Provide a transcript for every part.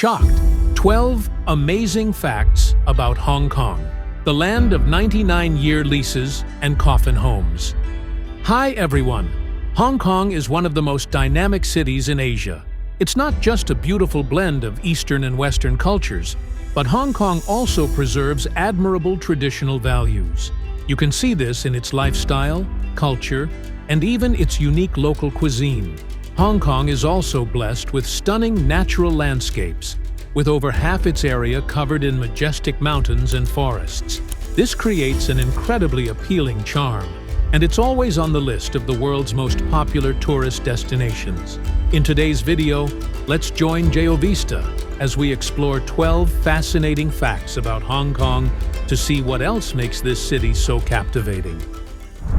shocked. 12 amazing facts about Hong Kong, the land of 99-year leases and Coffin Homes. Hi everyone! Hong Kong is one of the most dynamic cities in Asia. It's not just a beautiful blend of Eastern and Western cultures, but Hong Kong also preserves admirable traditional values. You can see this in its lifestyle, culture, and even its unique local cuisine. Hong Kong is also blessed with stunning natural landscapes, with over half its area covered in majestic mountains and forests. This creates an incredibly appealing charm, and it's always on the list of the world's most popular tourist destinations. In today's video, let's join GeoVista as we explore 12 fascinating facts about Hong Kong to see what else makes this city so captivating.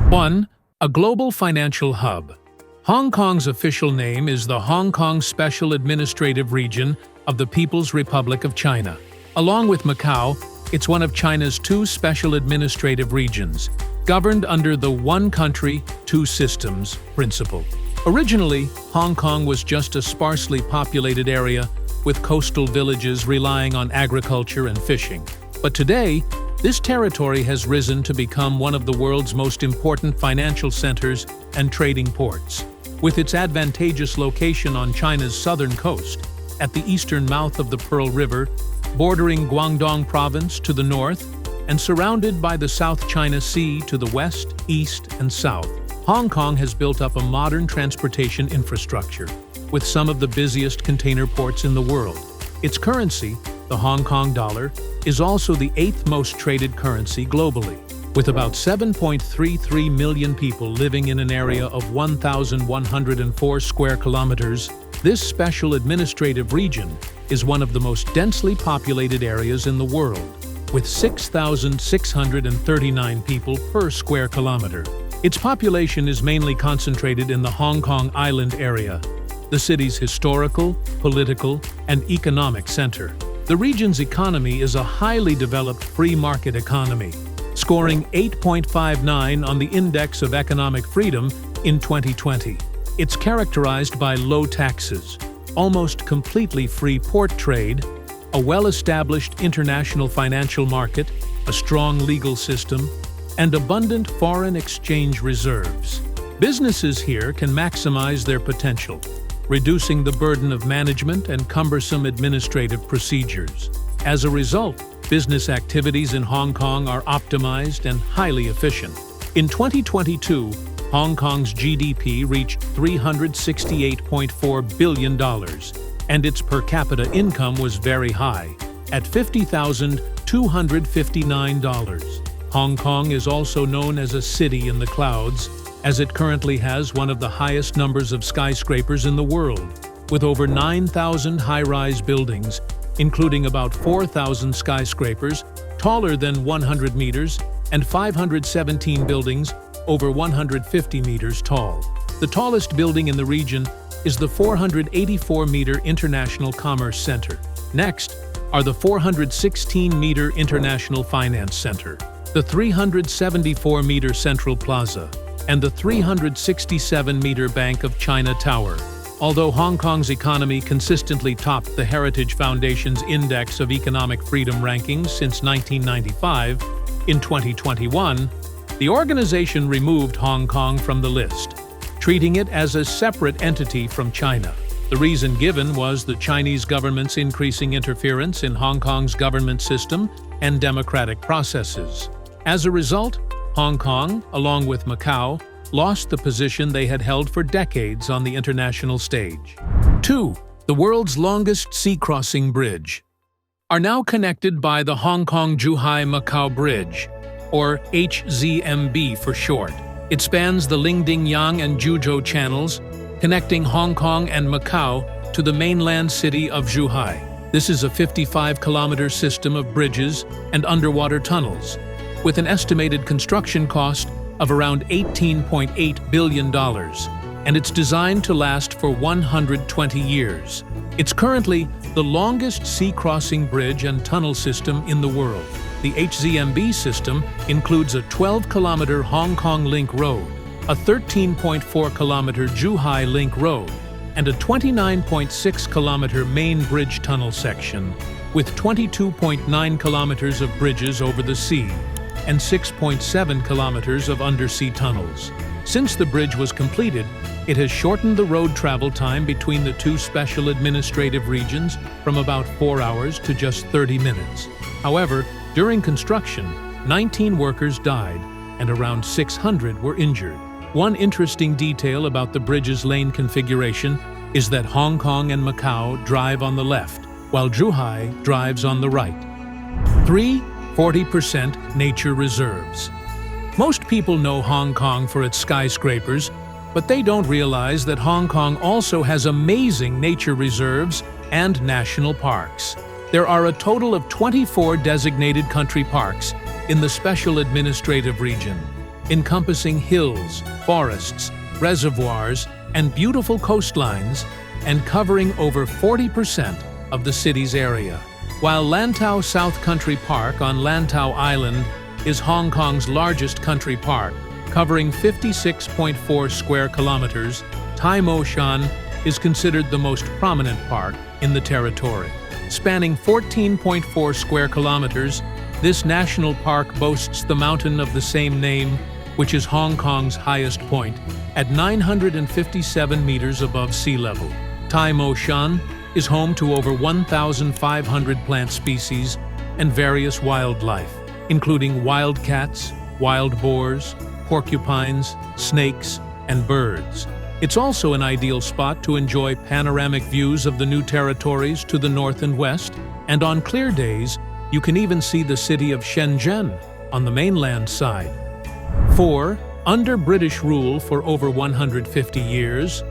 1. A global financial hub. Hong Kong's official name is the Hong Kong Special Administrative Region of the People's Republic of China. Along with Macau, it's one of China's two special administrative regions, governed under the one country, two systems principle. Originally, Hong Kong was just a sparsely populated area with coastal villages relying on agriculture and fishing. But today, this territory has risen to become one of the world's most important financial centers and trading ports. With its advantageous location on China's southern coast, at the eastern mouth of the Pearl River, bordering Guangdong Province to the north, and surrounded by the South China Sea to the west, east, and south, Hong Kong has built up a modern transportation infrastructure, with some of the busiest container ports in the world. Its currency, the Hong Kong dollar, is also the 8th most traded currency globally. With about 7.33 million people living in an area of 1,104 square kilometers, this special administrative region is one of the most densely populated areas in the world, with 6,639 people per square kilometer. Its population is mainly concentrated in the Hong Kong Island area, the city's historical, political, and economic center. The region's economy is a highly developed free market economy, scoring 8.59 on the Index of Economic Freedom in 2020. It's characterized by low taxes, almost completely free port trade, a well-established international financial market, a strong legal system, and abundant foreign exchange reserves. Businesses here can maximize their potential, reducing the burden of management and cumbersome administrative procedures. As a result, business activities in Hong Kong are optimized and highly efficient. In 2022, Hong Kong's GDP reached $368.4 billion, and its per capita income was very high, at $50,259. Hong Kong is also known as a city in the clouds, as it currently has one of the highest numbers of skyscrapers in the world, with over 9,000 high-rise buildings, including about 4,000 skyscrapers taller than 100 meters and 517 buildings over 150 meters tall. The tallest building in the region is the 484-meter International Commerce Center. Next are the 416-meter International Finance Center, the 374-meter Central Plaza, and the 367-meter Bank of China Tower. Although Hong Kong's economy consistently topped the Heritage Foundation's Index of Economic Freedom rankings since 1995, in 2021, the organization removed Hong Kong from the list, treating it as a separate entity from China. The reason given was the Chinese government's increasing interference in Hong Kong's government system and democratic processes. As a result, Hong Kong, along with Macau, lost the position they had held for decades on the international stage. 2. The world's longest sea-crossing bridge are now connected by the Hong Kong-Zhuhai-Macau Bridge, or HZMB for short. It spans the Lingding-Yang and Zhuzhou channels, connecting Hong Kong and Macau to the mainland city of Zhuhai. This is a 55-kilometer system of bridges and underwater tunnels, with an estimated construction cost of around $18.8 billion, and it's designed to last for 120 years. It's currently the longest sea-crossing bridge and tunnel system in the world. The HZMB system includes a 12-kilometer Hong Kong Link Road, a 13.4-kilometer Zhuhai Link Road, and a 29.6-kilometer main bridge tunnel section, with 22.9 kilometers of bridges over the sea and 6.7 kilometers of undersea tunnels. Since the bridge was completed, it has shortened the road travel time between the two special administrative regions from about 4 hours to just 30 minutes. However, during construction, 19 workers died and around 600 were injured. One interesting detail about the bridge's lane configuration is that Hong Kong and Macau drive on the left, while Zhuhai drives on the right. 3. 40% nature reserves. Most people know Hong Kong for its skyscrapers, but they don't realize that Hong Kong also has amazing nature reserves and national parks. There are a total of 24 designated country parks in the Special Administrative Region, encompassing hills, forests, reservoirs, and beautiful coastlines, and covering over 40% of the city's area. While Lantau South Country Park on Lantau Island is Hong Kong's largest country park, covering 56.4 square kilometers, Tai Mo Shan is considered the most prominent park in the territory. Spanning 14.4 square kilometers, this national park boasts the mountain of the same name, which is Hong Kong's highest point, at 957 meters above sea level. Tai Mo Shan is home to over 1,500 plant species and various wildlife, including wild cats, wild boars, porcupines, snakes, and birds. It's also an ideal spot to enjoy panoramic views of the new territories to the north and west, and on clear days, you can even see the city of Shenzhen on the mainland side. 4. Under British rule for over 150 years,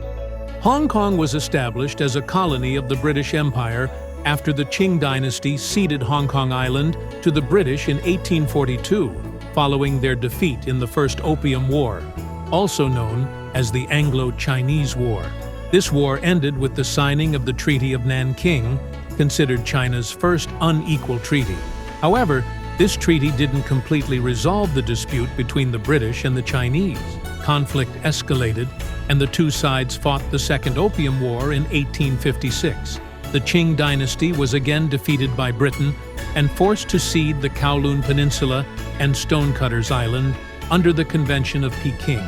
Hong Kong was established as a colony of the British Empire after the Qing dynasty ceded Hong Kong Island to the British in 1842, following their defeat in the First Opium War, also known as the Anglo-Chinese War. This war ended with the signing of the Treaty of Nanking, considered China's first unequal treaty. However, this treaty didn't completely resolve the dispute between the British and the Chinese. Conflict escalated, and the two sides fought the Second Opium War in 1856. The Qing dynasty was again defeated by Britain and forced to cede the Kowloon Peninsula and Stonecutters Island under the Convention of Peking,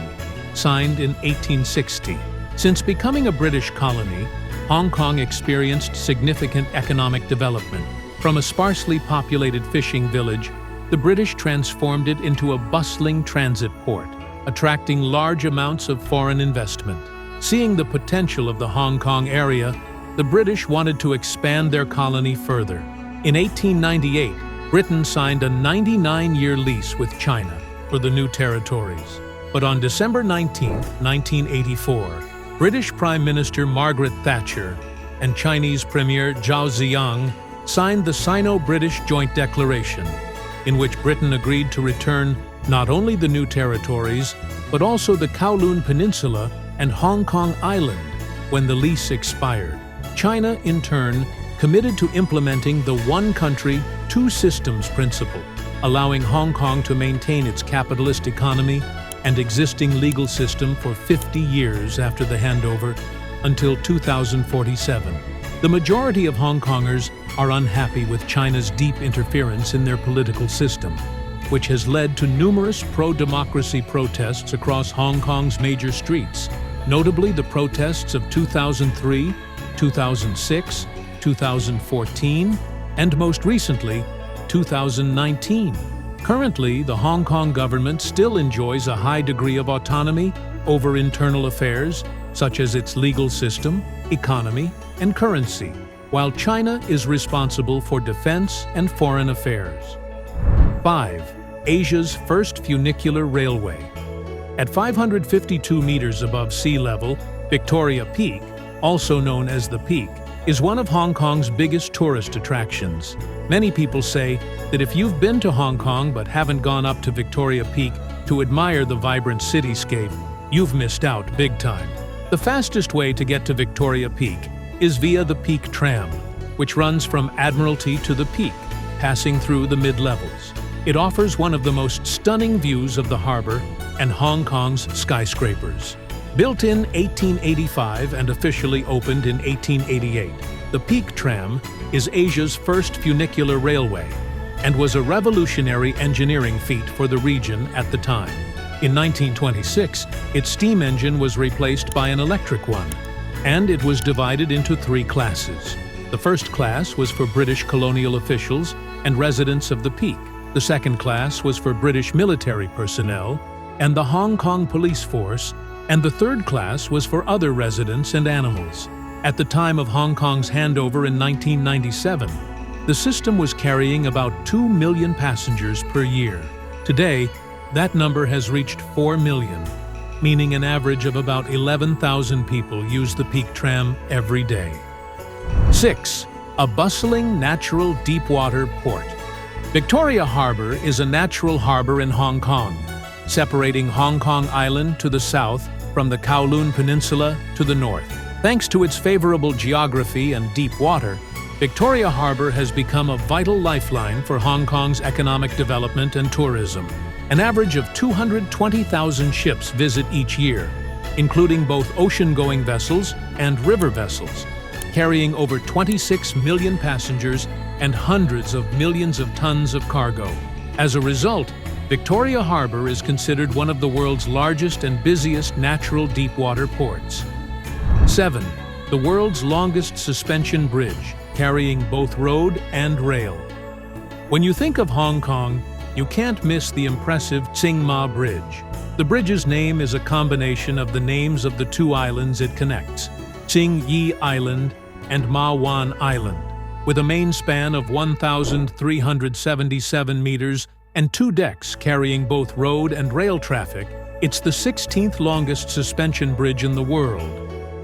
signed in 1860. Since becoming a British colony, Hong Kong experienced significant economic development. From a sparsely populated fishing village, the British transformed it into a bustling transit port, attracting large amounts of foreign investment. Seeing the potential of the Hong Kong area, the British wanted to expand their colony further. In 1898, Britain signed a 99-year lease with China for the new territories. But on December 19, 1984, British Prime Minister Margaret Thatcher and Chinese Premier Zhao Ziyang signed the Sino-British Joint Declaration, in which Britain agreed to return not only the new territories, but also the Kowloon Peninsula and Hong Kong Island when the lease expired. China, in turn, committed to implementing the one country, two systems principle, allowing Hong Kong to maintain its capitalist economy and existing legal system for 50 years after the handover, until 2047. The majority of Hong Kongers are unhappy with China's deep interference in their political system, which has led to numerous pro-democracy protests across Hong Kong's major streets, notably the protests of 2003, 2006, 2014, and most recently, 2019. Currently, the Hong Kong government still enjoys a high degree of autonomy over internal affairs, such as its legal system, economy, and currency, while China is responsible for defense and foreign affairs. 5. Asia's first funicular railway. At 552 meters above sea level, Victoria Peak, also known as the Peak, is one of Hong Kong's biggest tourist attractions. Many people say that if you've been to Hong Kong but haven't gone up to Victoria Peak to admire the vibrant cityscape, you've missed out big time. The fastest way to get to Victoria Peak is via the Peak Tram, which runs from Admiralty to the Peak, passing through the mid-levels. It offers one of the most stunning views of the harbor and Hong Kong's skyscrapers. Built in 1885 and officially opened in 1888, the Peak Tram is Asia's first funicular railway and was a revolutionary engineering feat for the region at the time. In 1926, its steam engine was replaced by an electric one, and it was divided into 3 classes. The first class was for British colonial officials and residents of the Peak. The second class was for British military personnel and the Hong Kong police force, and the third class was for other residents and animals. At the time of Hong Kong's handover in 1997, the system was carrying about 2 million passengers per year. Today, that number has reached 4 million, meaning an average of about 11,000 people use the Peak Tram every day. 6. A bustling natural deep-water port. Victoria Harbour is a natural harbour in Hong Kong, separating Hong Kong Island to the south from the Kowloon Peninsula to the north. Thanks to its favourable geography and deep water, Victoria Harbour has become a vital lifeline for Hong Kong's economic development and tourism. An average of 220,000 ships visit each year, including both ocean-going vessels and river vessels, carrying over 26 million passengers and hundreds of millions of tons of cargo. As a result, Victoria Harbour is considered one of the world's largest and busiest natural deep-water ports. 7. The world's longest suspension bridge, carrying both road and rail. When you think of Hong Kong, you can't miss the impressive Tsing Ma Bridge. The bridge's name is a combination of the names of the 2 islands it connects, Tsing Yi Island and Ma Wan Island. With a main span of 1,377 meters and 2 decks carrying both road and rail traffic, it's the 16th longest suspension bridge in the world,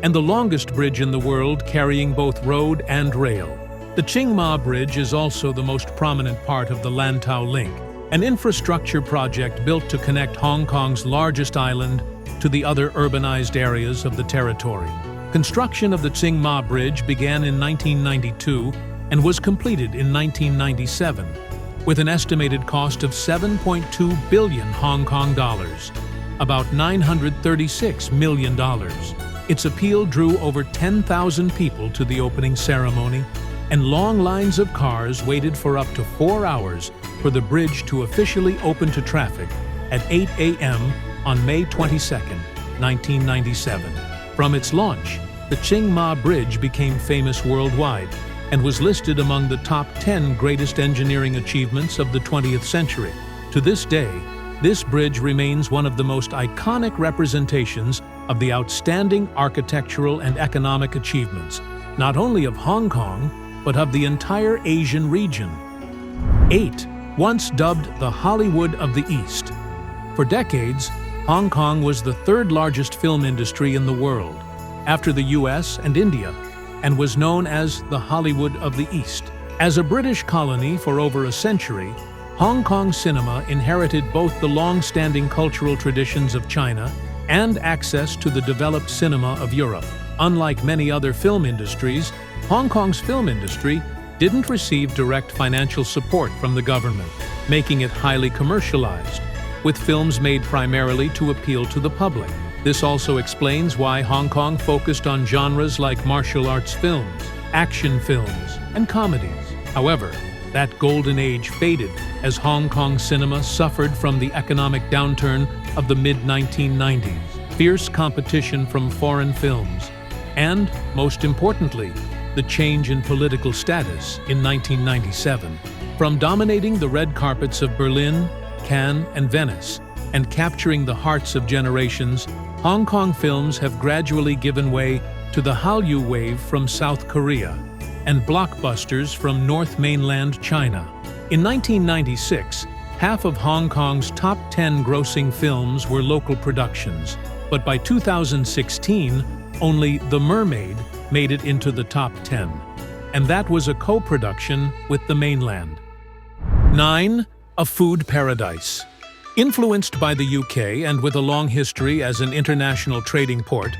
and the longest bridge in the world carrying both road and rail. The Tsing Ma Bridge is also the most prominent part of the Lantau Link, an infrastructure project built to connect Hong Kong's largest island to the other urbanized areas of the territory. Construction of the Tsing Ma Bridge began in 1992 and was completed in 1997, with an estimated cost of 7.2 billion Hong Kong dollars, about $936 million. Its appeal drew over 10,000 people to the opening ceremony, and long lines of cars waited for up to 4 hours for the bridge to officially open to traffic at 8 a.m. on May 22, 1997. From its launch, the Tsing Ma Bridge became famous worldwide and was listed among the top 10 greatest engineering achievements of the 20th century. To this day, this bridge remains one of the most iconic representations of the outstanding architectural and economic achievements, not only of Hong Kong, but of the entire Asian region. 8. Once dubbed the Hollywood of the East. For decades, Hong Kong was the 3rd largest film industry in the world, after the US and India, and was known as the Hollywood of the East. As a British colony for over a century, Hong Kong cinema inherited both the long-standing cultural traditions of China and access to the developed cinema of Europe. Unlike many other film industries, Hong Kong's film industry didn't receive direct financial support from the government, making it highly commercialized, with films made primarily to appeal to the public. This also explains why Hong Kong focused on genres like martial arts films, action films, and comedies. However, that golden age faded as Hong Kong cinema suffered from the economic downturn of the mid-1990s, fierce competition from foreign films, and, most importantly, the change in political status in 1997. From dominating the red carpets of Berlin, Cannes, and Venice, and capturing the hearts of generations, Hong Kong films have gradually given way to the Hallyu wave from South Korea and blockbusters from North Mainland China. In 1996, half of Hong Kong's top 10 grossing films were local productions, but by 2016, only The Mermaid made it into the top 10, and that was a co-production with the mainland. 9. A food paradise. Influenced by the UK and with a long history as an international trading port,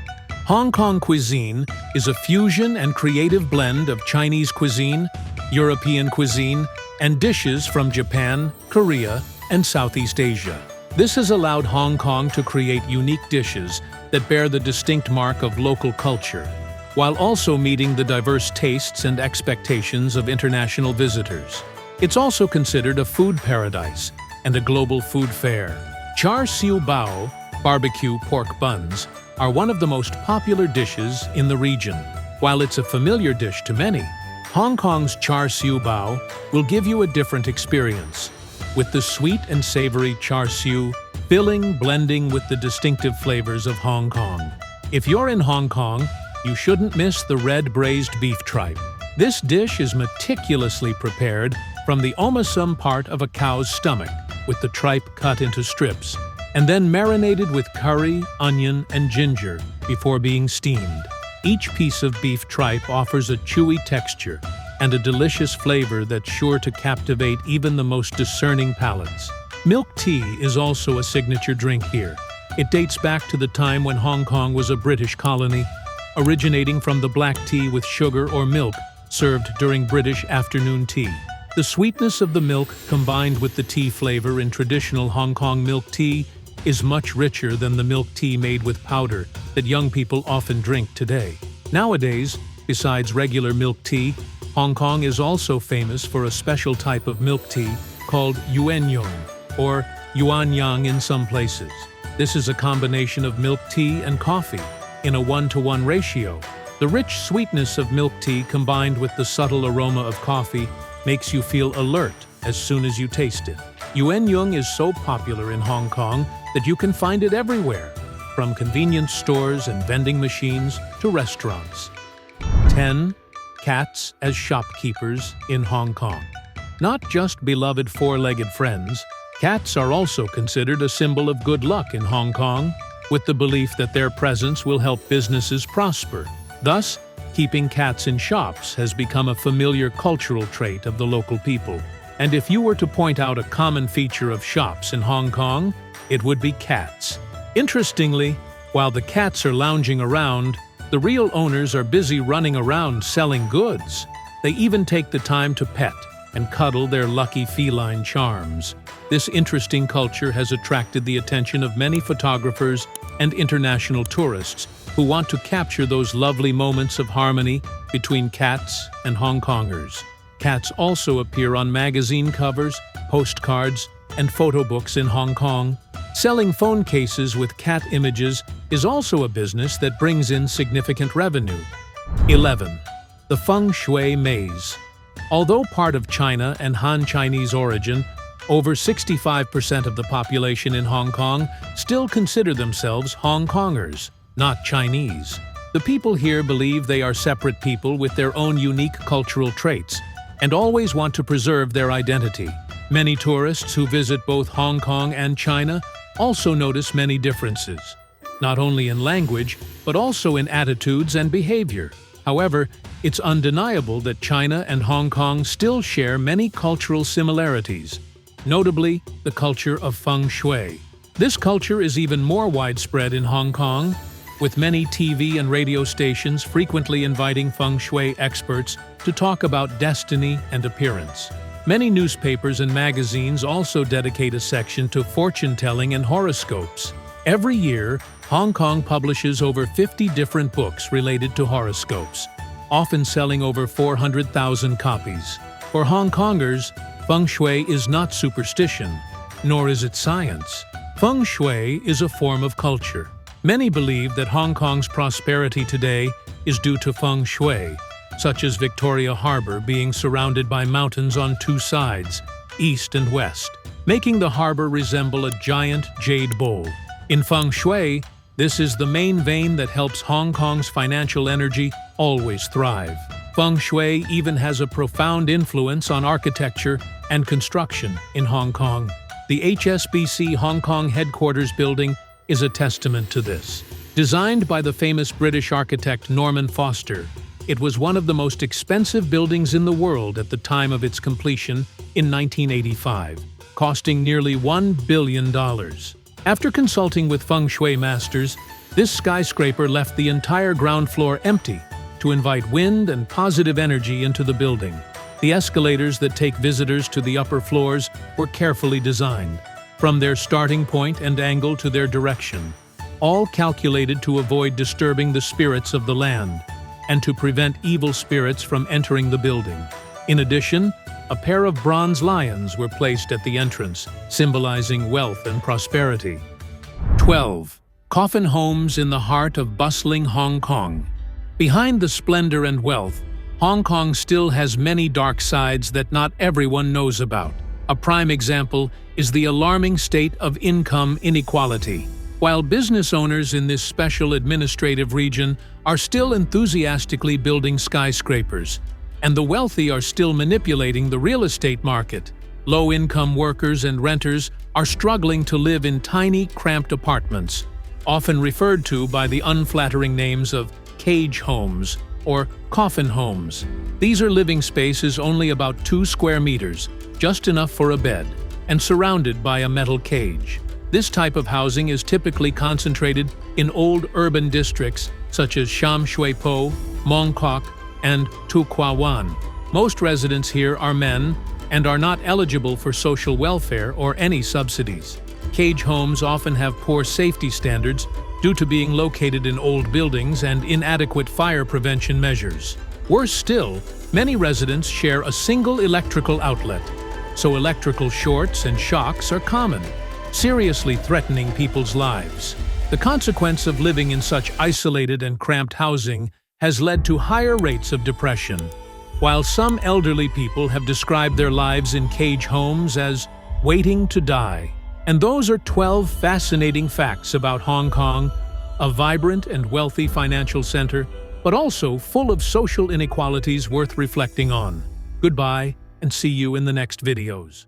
Hong Kong cuisine is a fusion and creative blend of Chinese cuisine, European cuisine, and dishes from Japan, Korea, and Southeast Asia. This has allowed Hong Kong to create unique dishes that bear the distinct mark of local culture, while also meeting the diverse tastes and expectations of international visitors. It's also considered a food paradise and a global food fair. Char siu bao, barbecue pork buns, are one of the most popular dishes in the region. While it's a familiar dish to many, Hong Kong's char siu bao will give you a different experience, with the sweet and savory char siu filling blending with the distinctive flavors of Hong Kong. If you're in Hong Kong, you shouldn't miss the red braised beef tripe. This dish is meticulously prepared from the omasum part of a cow's stomach, with the tripe cut into strips, and then marinated with curry, onion, and ginger before being steamed. Each piece of beef tripe offers a chewy texture and a delicious flavor that's sure to captivate even the most discerning palates. Milk tea is also a signature drink here. It dates back to the time when Hong Kong was a British colony, originating from the black tea with sugar or milk served during British afternoon tea. The sweetness of the milk combined with the tea flavor in traditional Hong Kong milk tea is much richer than the milk tea made with powder that young people often drink today. Nowadays, besides regular milk tea, Hong Kong is also famous for a special type of milk tea called yuanyang, or yuanyang in some places. This is a combination of milk tea and coffee in a 1-to-1 ratio. The rich sweetness of milk tea combined with the subtle aroma of coffee makes you feel alert as soon as you taste it. Yuanyang is so popular in Hong Kong that you can find it everywhere, from convenience stores and vending machines to restaurants. 10. Cats as shopkeepers in Hong Kong. Not just beloved four-legged friends, cats are also considered a symbol of good luck in Hong Kong, with the belief that their presence will help businesses prosper. Thus, keeping cats in shops has become a familiar cultural trait of the local people. And if you were to point out a common feature of shops in Hong Kong, it would be cats. Interestingly, while the cats are lounging around, the real owners are busy running around selling goods. They even take the time to pet and cuddle their lucky feline charms. This interesting culture has attracted the attention of many photographers and international tourists who want to capture those lovely moments of harmony between cats and Hong Kongers. Cats also appear on magazine covers, postcards, and photo books in Hong Kong. Selling phone cases with cat images is also a business that brings in significant revenue. 11. The Funue Maze. Although part of China and Han Chinese origin, over 65% of the population in Hong Kong still consider themselves Hong Kongers, not Chinese. The people here believe they are separate people with their own unique cultural traits and always want to preserve their identity. Many tourists who visit both Hong Kong and China also notice many differences, not only in language, but also in attitudes and behavior. However, it's undeniable that China and Hong Kong still share many cultural similarities, notably the culture of Feng Shui. This culture is even more widespread in Hong Kong, with many TV and radio stations frequently inviting Feng Shui experts to talk about destiny and appearance. Many newspapers and magazines also dedicate a section to fortune-telling and horoscopes. Every year, Hong Kong publishes over 50 different books related to horoscopes, often selling over 400,000 copies. For Hong Kongers, Feng Shui is not superstition, nor is it science. Feng Shui is a form of culture. Many believe that Hong Kong's prosperity today is due to Feng Shui, such as Victoria Harbour being surrounded by mountains on two sides, east and west, making the harbour resemble a giant jade bowl. In Feng Shui, this is the main vein that helps Hong Kong's financial energy always thrive. Feng Shui even has a profound influence on architecture and construction in Hong Kong. The HSBC Hong Kong headquarters building is a testament to this. Designed by the famous British architect Norman Foster, it was one of the most expensive buildings in the world at the time of its completion in 1985, costing nearly $1 billion. After consulting with Feng Shui masters, this skyscraper left the entire ground floor empty to invite wind and positive energy into the building. The escalators that take visitors to the upper floors were carefully designed, from their starting point and angle to their direction, all calculated to avoid disturbing the spirits of the land and to prevent evil spirits from entering the building. In addition, a pair of bronze lions were placed at the entrance, symbolizing wealth and prosperity. 12. Coffin Homes in the heart of bustling Hong Kong. Behind the splendor and wealth, Hong Kong still has many dark sides that not everyone knows about. A prime example is the alarming state of income inequality. While business owners in this special administrative region are still enthusiastically building skyscrapers, and the wealthy are still manipulating the real estate market, low-income workers and renters are struggling to live in tiny, cramped apartments, often referred to by the unflattering names of cage homes or coffin homes. These are living spaces only about 2 square meters, just enough for a bed, and surrounded by a metal cage. This type of housing is typically concentrated in old urban districts such as Sham Shui Po, Mong Kok, and Tu Kwa Wan. Most residents here are men and are not eligible for social welfare or any subsidies. Cage homes often have poor safety standards due to being located in old buildings and inadequate fire prevention measures. Worse still, many residents share a single electrical outlet, so electrical shorts and shocks are common, seriously threatening people's lives. The consequence of living in such isolated and cramped housing has led to higher rates of depression. While some elderly people have described their lives in cage homes as waiting to die. And those are 12 fascinating facts about Hong Kong, a vibrant and wealthy financial center, but also full of social inequalities worth reflecting on. Goodbye, and see you in the next videos.